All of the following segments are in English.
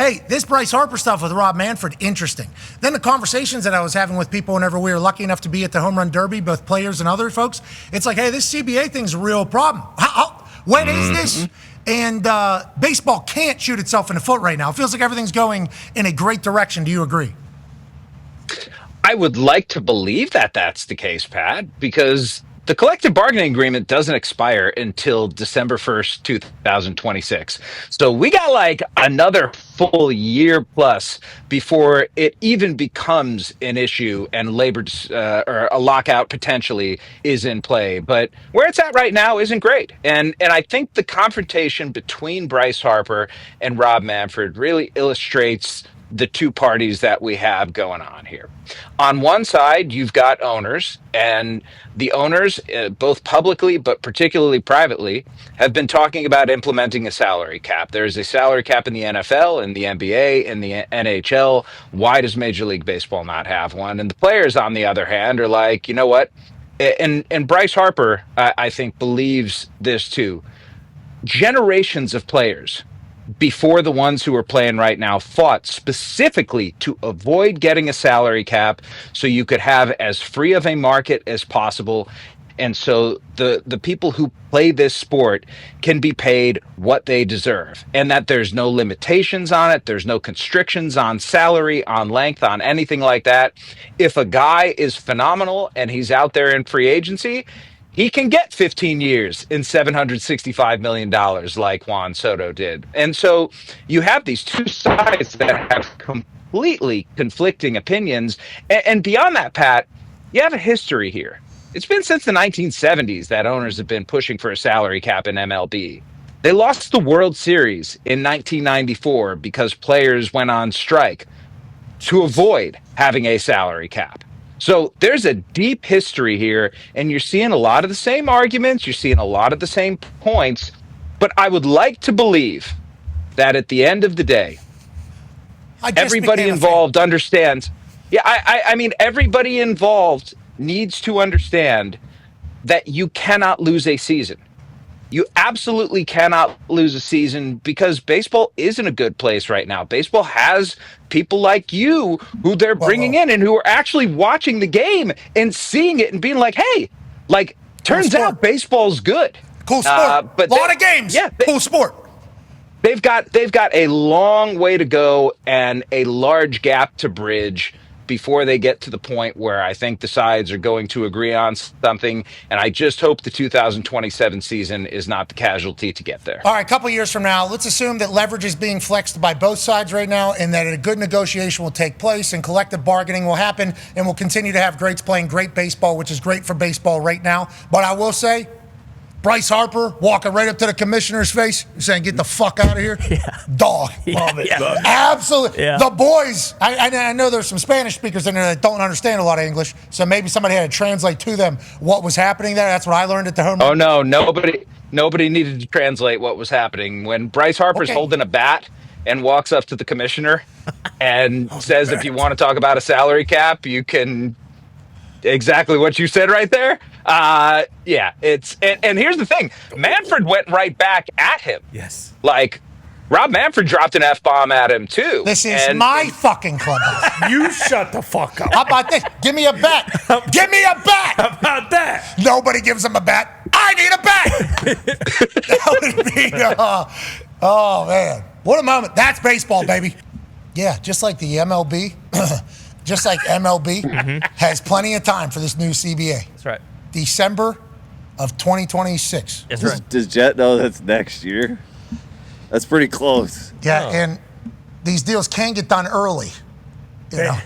hey, this Bryce Harper stuff with Rob Manfred, interesting. Then the conversations that I was having with people whenever we were lucky enough to be at the Home Run Derby, both players and other folks, it's like, hey, this CBA thing's a real problem. When is this? And baseball can't shoot itself in the foot right now. It feels like everything's going in a great direction. Do you agree? I would like to believe that that's the case, Pat, because the collective bargaining agreement doesn't expire until December 1st, 2026. So we got like another full year plus before it even becomes an issue and labor or a lockout potentially is in play. But where it's at right now isn't great. And I think the confrontation between Bryce Harper and Rob Manfred really illustrates the two parties that we have going on here. On one side, you've got owners, and the owners, both publicly but particularly privately, have been talking about implementing a salary cap. There's a salary cap in the NFL, in the NBA, in the NHL. Why does Major League Baseball not have one? And the players, on the other hand, are like, you know what? And Bryce Harper, I think, believes this too. Generations of players before the ones who are playing right now fought specifically to avoid getting a salary cap so you could have as free of a market as possible. And so the people who play this sport can be paid what they deserve, and that there's no limitations on it. There's no constrictions on salary, on length, on anything like that. If a guy is phenomenal and he's out there in free agency, he can get 15 years in $765 million like Juan Soto did. And so you have these two sides that have completely conflicting opinions. And beyond that, Pat, you have a history here. It's been since the 1970s that owners have been pushing for a salary cap in MLB. They lost the World Series in 1994 because players went on strike to avoid having a salary cap. So there's a deep history here, and you're seeing a lot of the same arguments, you're seeing a lot of the same points, but I would like to believe that at the end of the day, everybody involved understands. Yeah, I mean, everybody involved needs to understand that you cannot lose a season. You absolutely cannot lose a season because baseball is in a good place right now. Baseball has people like you who they're bringing in and who are actually watching the game and seeing it and being like, hey, like, turns out baseball's good. Cool sport. But a lot of games. Yeah, cool sport. They've got a long way to go and a large gap to bridge before they get to the point where I think the sides are going to agree on something. And I just hope the 2027 season is not the casualty to get there. All right, a couple years from now, let's assume that leverage is being flexed by both sides right now and that a good negotiation will take place and collective bargaining will happen and we'll continue to have greats playing great baseball, which is great for baseball right now. But I will say, Bryce Harper walking right up to the commissioner's face saying, get the fuck out of here. Yeah. Dog. Love it. Yeah. Absolutely. Yeah. The boys, I know there's some Spanish speakers in there that don't understand a lot of English, so maybe somebody had to translate to them what was happening there. That's what I learned at the home run. Oh, no. Nobody needed to translate what was happening. When Bryce Harper's holding a bat and walks up to the commissioner and says, if you want to talk about a salary cap, you can... Exactly what you said right there. Yeah, it's and here's the thing. Manfred went right back at him. Yes. Like, Rob Manfred dropped an F-bomb at him, too. This is my fucking clubhouse. You shut the fuck up. How about this? Give me a bat. Give me a bat. How about that? Nobody gives him a bat. I need a bat. That would be, oh, man. What a moment. That's baseball, baby. Yeah, just like the MLB. Just like MLB has plenty of time for this new CBA. That's right. December of 2026. That's right. Does Jet know that's next year? That's pretty close. Yeah, and these deals can get done early. You know.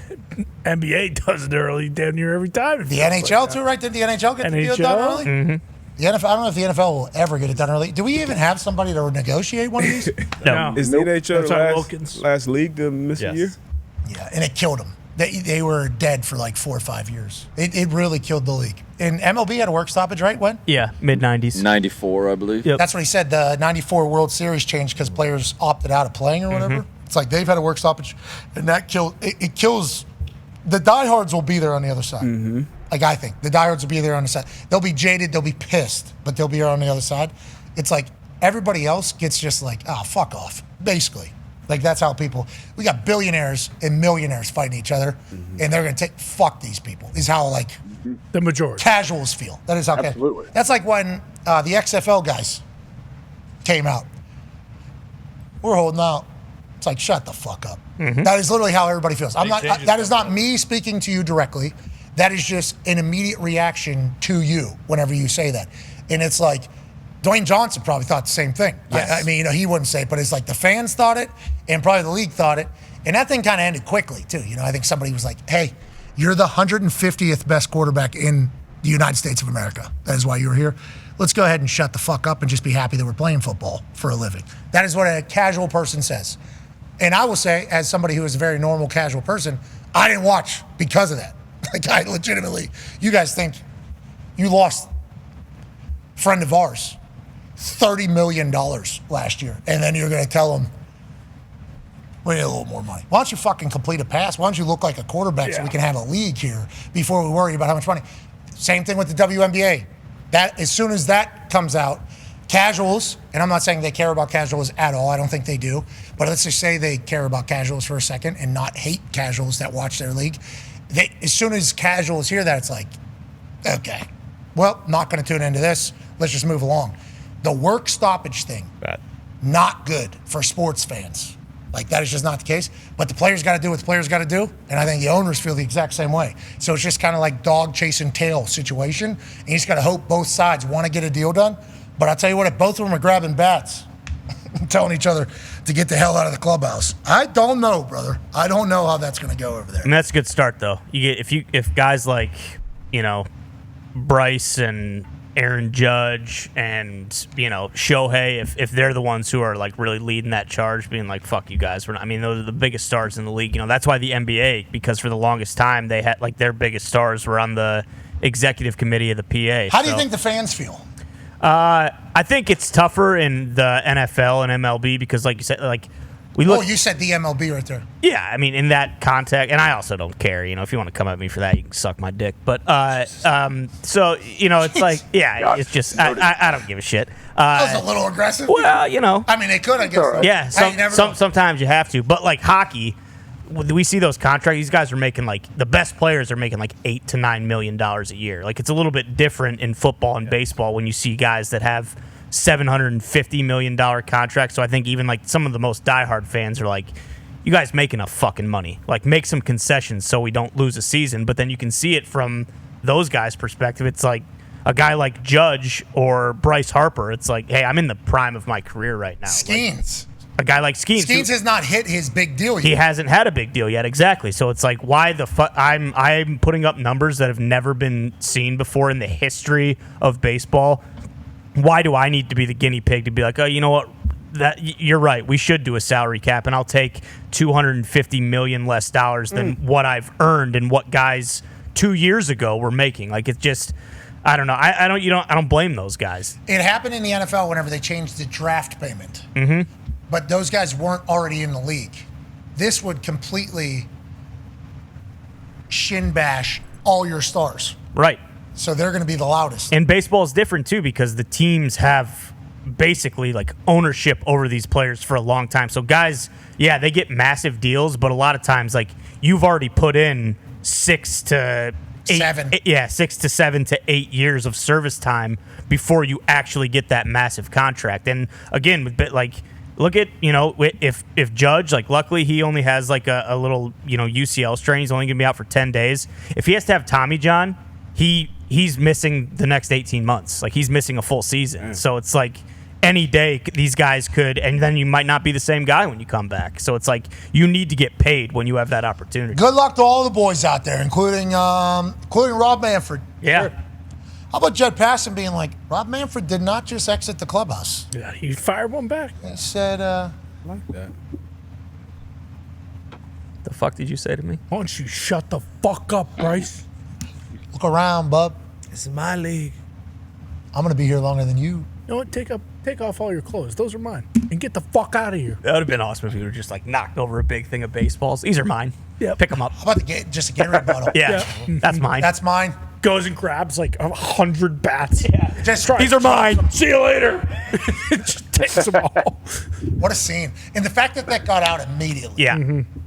NBA does it early damn near every time. The NHL too, right? Did the NHL get the deal done early? Mm-hmm. The NFL, I don't know if the NFL will ever get it done early. Do we even have somebody to negotiate one of these? No. Is the NHL the last league to miss a year? Yeah, and it killed them. They were dead for like 4 or 5 years. It really killed the league. And MLB had a work stoppage, right? When? Yeah, mid-90s. 94, I believe. Yep. That's what he said. The 94 World Series changed because players opted out of playing or whatever. It's like they've had a work stoppage, and that it kills. The diehards will be there on the other side. Like, I think. The diehards will be there on the side. They'll be jaded. They'll be pissed, but they'll be there on the other side. It's like everybody else gets just like, oh, fuck off, basically. Like, that's how we got billionaires and millionaires fighting each other, and they're going to fuck these people, is how, like, the majority casuals feel. That is how Absolutely. That's like when the XFL guys came out. We're holding out. It's like, shut the fuck up. That is literally how everybody feels. That is not me speaking to you directly. That is just an immediate reaction to you whenever you say that. And it's like, Dwayne Johnson probably thought the same thing. Yes. I mean, he wouldn't say it, but it's like the fans thought it, and probably the league thought it. And that thing kind of ended quickly, too. I think somebody was like, hey, you're the 150th best quarterback in the United States of America. That is why you were here. Let's go ahead and shut the fuck up and just be happy that we're playing football for a living. That is what a casual person says. And I will say, as somebody who is a very normal, casual person, I didn't watch because of that. Like, I legitimately, you guys think you lost a friend of ours $30 million last year, and then you're going to tell them, we need a little more money. Why don't you fucking complete a pass? Why don't you look like a quarterback so we can have a league here before we worry about how much money? Same thing with the WNBA. That, as soon as that comes out, casuals, and I'm not saying they care about casuals at all. I don't think they do. But let's just say they care about casuals for a second and not hate casuals that watch their league. As soon as casuals hear that, it's like, okay, well, not going to tune into this. Let's just move along. The work stoppage thing, not good for sports fans. Like, that is just not the case. But the players got to do what the players got to do, and I think the owners feel the exact same way. So it's just kind of like dog chasing tail situation, and you just got to hope both sides want to get a deal done. But I'll tell you what, if both of them are grabbing bats and telling each other to get the hell out of the clubhouse, I don't know, brother. I don't know how that's going to go over there. And that's a good start, though. You get if guys like, Bryce and Aaron Judge and, Shohei, if they're the ones who are, like, really leading that charge, being like, fuck you guys. Those are the biggest stars in the league. That's why the NBA, because for the longest time, they had, like, their biggest stars were on the executive committee of the PA. How do you think the fans feel? I think it's tougher in the NFL and MLB because, like you said, like, you said the MLB right there. Yeah, I mean, in that context, and I also don't care. If you want to come at me for that, you can suck my dick. But so it's like, yeah, it's just I don't give a shit. That was a little aggressive. Well, I mean, they could, I guess. Yeah, sometimes you have to. But like hockey, we see those contracts. These guys are making, like, the best players are making like $8 to $9 million a year. Like, it's a little bit different in football and baseball when you see guys that have $750 million contracts. So I think even, like, some of the most diehard fans are like, you guys make enough fucking money. Like, make some concessions so we don't lose a season. But then you can see it from those guys' perspective. It's like a guy like Judge or Bryce Harper. It's like, hey, I'm in the prime of my career right now. Skeens. A guy like Skeens. Skeens has not hit his big deal yet. He hasn't had a big deal yet, exactly. So it's like, why the fuck? I'm putting up numbers that have never been seen before in the history of baseball. Why do I need to be the guinea pig to be like, oh, you know what? You're right. We should do a salary cap, and I'll take $250 million less dollars than what I've earned and what guys 2 years ago were making. Like, it's just, I don't know. I don't blame those guys. It happened in the NFL whenever they changed the draft payment. Mm-hmm. But those guys weren't already in the league. This would completely shin bash all your stars. Right. So they're going to be the loudest. And baseball is different, too, because the teams have basically, like, ownership over these players for a long time. So guys, yeah, they get massive deals, but a lot of times, like, you've already put in 6 to 7 to 8 years of service time before you actually get that massive contract. And again, like, look at, if Judge, like, luckily he only has like a little, UCL strain. He's only going to be out for 10 days. If he has to have Tommy John, he's missing the next 18 months. Like, he's missing a full season. So it's like any day these guys could, and then you might not be the same guy when you come back. So it's like you need to get paid when you have that opportunity. Good luck to all the boys out there, including Rob Manfred. Yeah. Sure. How about Judd Passon being like, Rob Manfred did not just exit the clubhouse. Yeah, he fired one back. He said, I like that. The fuck did you say to me? Why don't you shut the fuck up, Bryce? Look around, bub. This is my league. I'm going to be here longer than you. You know what? Take off all your clothes. Those are mine. And get the fuck out of here. That would have been awesome if you were just, like, knocked over a big thing of baseballs. These are mine. Yeah. Pick them up. How about just a Gatorade bottle? Yeah. That's mine. That's mine. Goes and grabs like 100 bats. Yeah. Just These are mine. See you later. Just Takes them all. What a scene. And the fact that got out immediately. Yeah.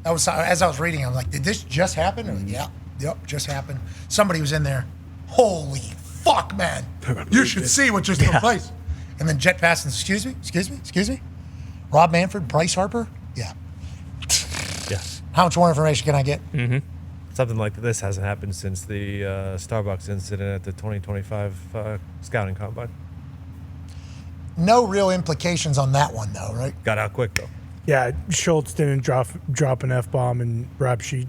That was, as I was reading, I was like, did this just happen? Like, yeah. Yep, just happened. Somebody was in there. Holy fuck, man. You should see what just took place. And then jet past and excuse me. Rob Manfred, Bryce Harper? Yeah. Yeah. How much more information can I get? Something like this hasn't happened since the Starbucks incident at the 2025 scouting combine. No real implications on that one, though, right? Got out quick, though. Yeah, Schultz didn't drop an F-bomb, and Rap Sheet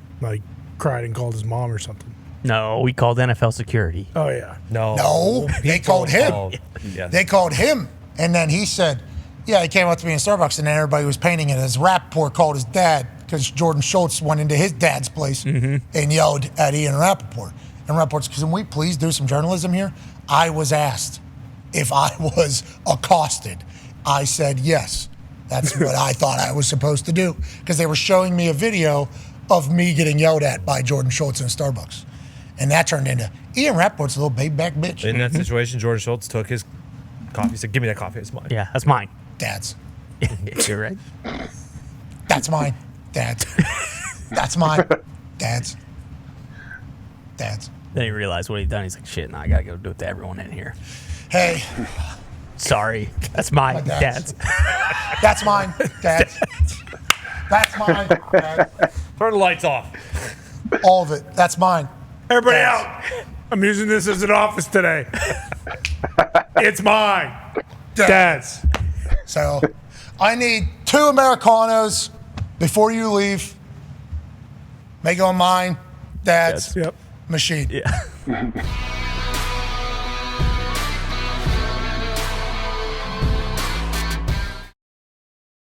cried and called his mom or something. No, we called NFL security. Oh, yeah. No, they called him. Yes. They called him, and then he said, yeah, he came up to me in Starbucks, and then everybody was painting it as Rappaport called his dad because Jordan Schultz went into his dad's place and yelled at Ian Rappaport. And Rappaport's, can we please do some journalism here? I was asked if I was accosted. I said yes. That's what I thought I was supposed to do because they were showing me a video of me getting yelled at by Jordan Schultz in a Starbucks. And that turned into Ian Rappaport's a little baby back bitch. In that situation, Jordan Schultz took his coffee. He said, give me that coffee. It's mine. Yeah, that's mine. Dad's. You're right. That's mine. Dad's. That's mine. Dad's. Dad's. Then he realized what he'd done. He's like, shit, now I gotta go do it to everyone in here. Hey, Sorry. That's mine. My Dad's. that's mine. Dad's. That's mine. Dad's. Turn the lights off. All of it. That's mine. Everybody Dad's. out. I'm using this as an office today. It's mine. Dad's. So I need 2 Americanos before you leave. Make it on mine. Dad's Yep. machine. Yeah.